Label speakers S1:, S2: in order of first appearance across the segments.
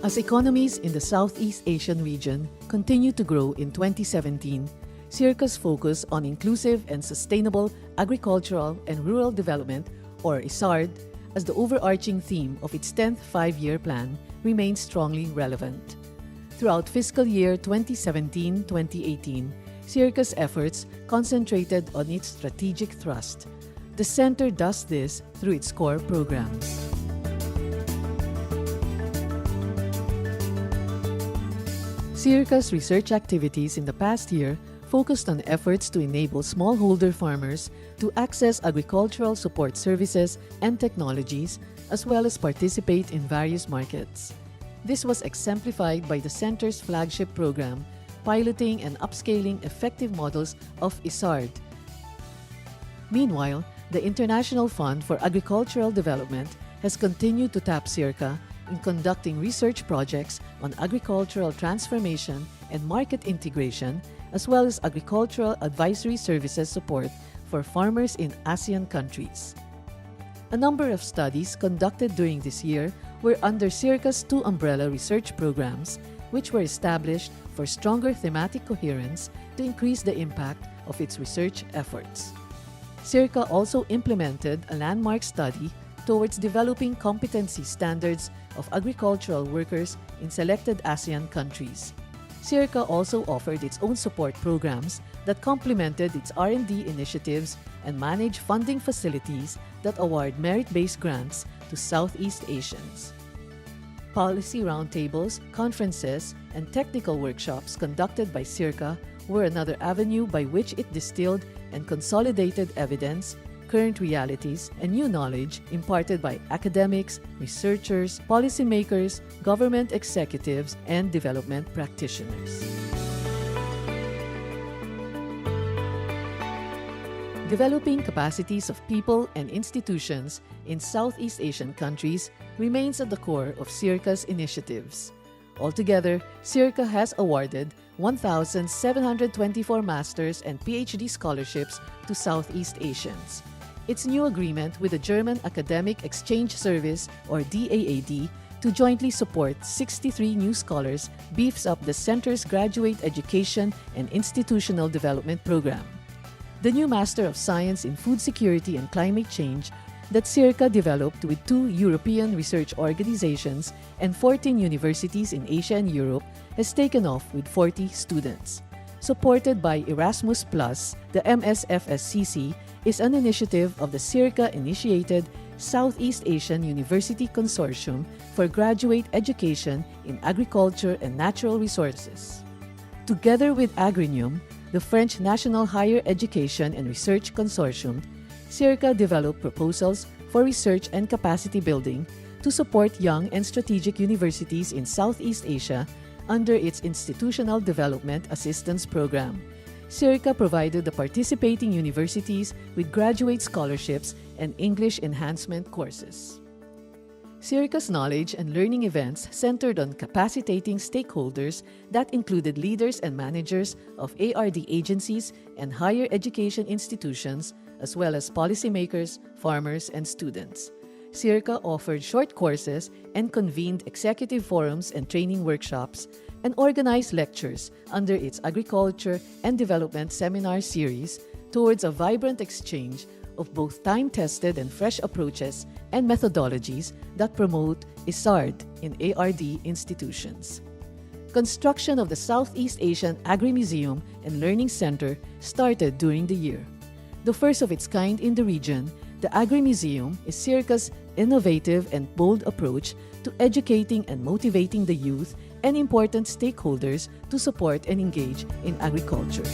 S1: As economies in the Southeast Asian region continue to grow in 2017, SEARCA's focus on inclusive and sustainable agricultural and rural development, or SARD, as the overarching theme of its 10th five-year plan remains strongly relevant. Throughout fiscal year 2017-2018, SEARCA's efforts concentrated on its strategic thrust. The Center does this through its core programs. SEARCA's research activities in the past year focused on efforts to enable smallholder farmers to access agricultural support services and technologies, as well as participate in various markets. This was exemplified by the Center's flagship program, piloting and upscaling effective models of SARD. Meanwhile, the International Fund for Agricultural Development has continued to tap SEARCA in conducting research projects on agricultural transformation and market integration, as well as agricultural advisory services support for farmers in ASEAN countries. A number of studies conducted during this year were under SEARCA's two umbrella research programs, which were established for stronger thematic coherence to increase the impact of its research efforts. SEARCA also implemented a landmark study towards developing competency standards of agricultural workers in selected ASEAN countries. SEARCA also offered its own support programs that complemented its R&D initiatives and managed funding facilities that award merit-based grants to Southeast Asians. Policy roundtables, conferences, and technical workshops conducted by SEARCA were another avenue by which it distilled and consolidated evidence, current realities, and new knowledge imparted by academics, researchers, policymakers, government executives, and development practitioners. Developing capacities of people and institutions in Southeast Asian countries remains at the core of SEARCA's initiatives. Altogether, SEARCA has awarded 1,724 master's and PhD scholarships to Southeast Asians. Its new agreement with the German Academic Exchange Service, or DAAD, to jointly support 63 new scholars beefs up the Center's Graduate Education and Institutional Development Program. The new Master of Science in Food Security and Climate Change that SEARCA developed with 2 European research organizations and 14 universities in Asia and Europe has taken off with 40 students. Supported by Erasmus+, the MSFSCC is an initiative of the SEARCA-initiated Southeast Asian University Consortium for Graduate Education in Agriculture and Natural Resources. Together with Agrinium, the French National Higher Education and Research Consortium, SEARCA developed proposals for research and capacity building to support young and strategic universities in Southeast Asia under its Institutional Development Assistance Program. SEARCA provided the participating universities with graduate scholarships and English enhancement courses. SEARCA's knowledge and learning events centered on capacitating stakeholders that included leaders and managers of ARD agencies and higher education institutions, as well as policymakers, farmers, and students. SEARCA offered short courses and convened executive forums and training workshops and organized lectures under its Agriculture and Development Seminar Series towards a vibrant exchange of both time-tested and fresh approaches and methodologies that promote SARD in ARD institutions. Construction of the Southeast Asian Agri-Museum and Learning Center started during the year. The first of its kind in the region, the Agri-Museum is SEARCA's innovative and bold approach to educating and motivating the youth and important stakeholders to support and engage in agriculture.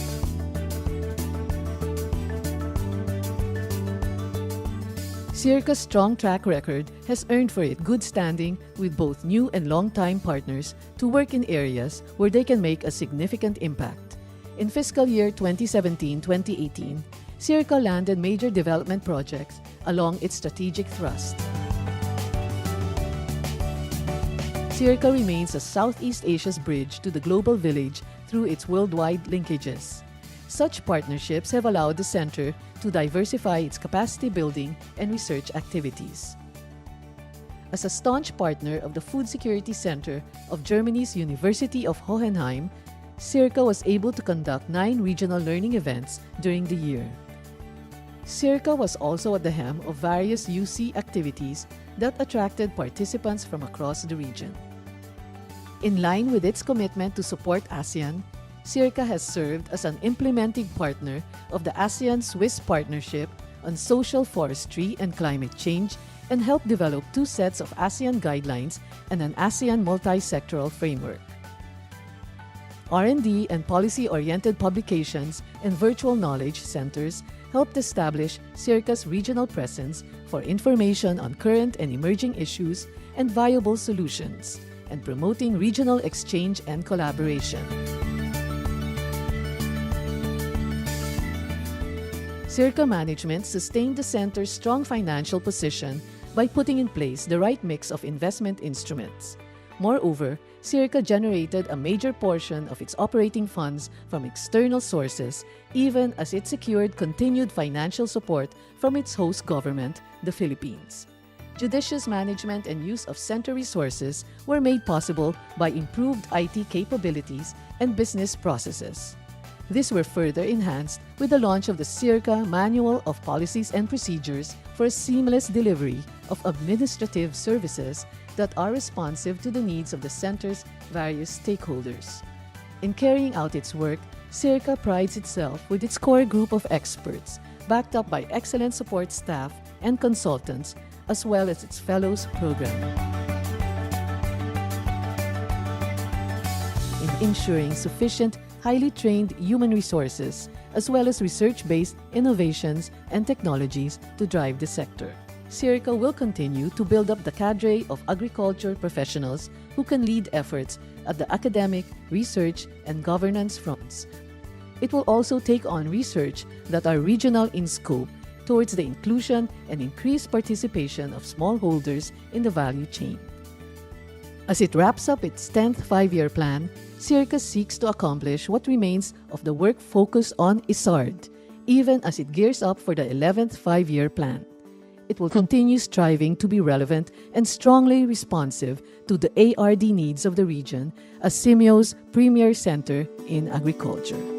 S1: SEARCA's strong track record has earned for it good standing with both new and long-time partners to work in areas where they can make a significant impact. In fiscal year 2017-2018, SEARCA landed major development projects along its strategic thrust. SEARCA remains as Southeast Asia's bridge to the global village through its worldwide linkages. Such partnerships have allowed the Center to diversify its capacity building and research activities. As a staunch partner of the Food Security Center of Germany's University of Hohenheim, SEARCA was able to conduct 9 regional learning events during the year. SEARCA was also at the helm of various UC activities that attracted participants from across the region. In line with its commitment to support ASEAN, SEARCA has served as an implementing partner of the ASEAN-Swiss Partnership on Social Forestry and Climate Change and helped develop 2 sets of ASEAN guidelines and an ASEAN multi-sectoral framework. R&D and policy-oriented publications and virtual knowledge centers helped establish SEARCA's regional presence for information on current and emerging issues and viable solutions, and promoting regional exchange and collaboration. SEARCA management sustained the center's strong financial position by putting in place the right mix of investment instruments. Moreover, SEARCA generated a major portion of its operating funds from external sources, even as it secured continued financial support from its host government, the Philippines. Judicious management and use of center resources were made possible by improved IT capabilities and business processes. These were further enhanced with the launch of the SEARCA Manual of Policies and Procedures for a seamless delivery of administrative services that are responsive to the needs of the center's various stakeholders. In carrying out its work, SEARCA prides itself with its core group of experts, backed up by excellent support staff and consultants, as well as its Fellows program. In ensuring sufficient, highly trained human resources, as well as research-based innovations and technologies to drive the sector. SEARCA will continue to build up the cadre of agriculture professionals who can lead efforts at the academic, research, and governance fronts. It will also take on research that are regional in scope towards the inclusion and increased participation of smallholders in the value chain. As it wraps up its 10th 5-year plan, SEARCA seeks to accomplish what remains of the work focused on ISARD, even as it gears up for the 11th 5-year plan. It will continue striving to be relevant and strongly responsive to the ARD needs of the region as CIMIO's premier center in agriculture.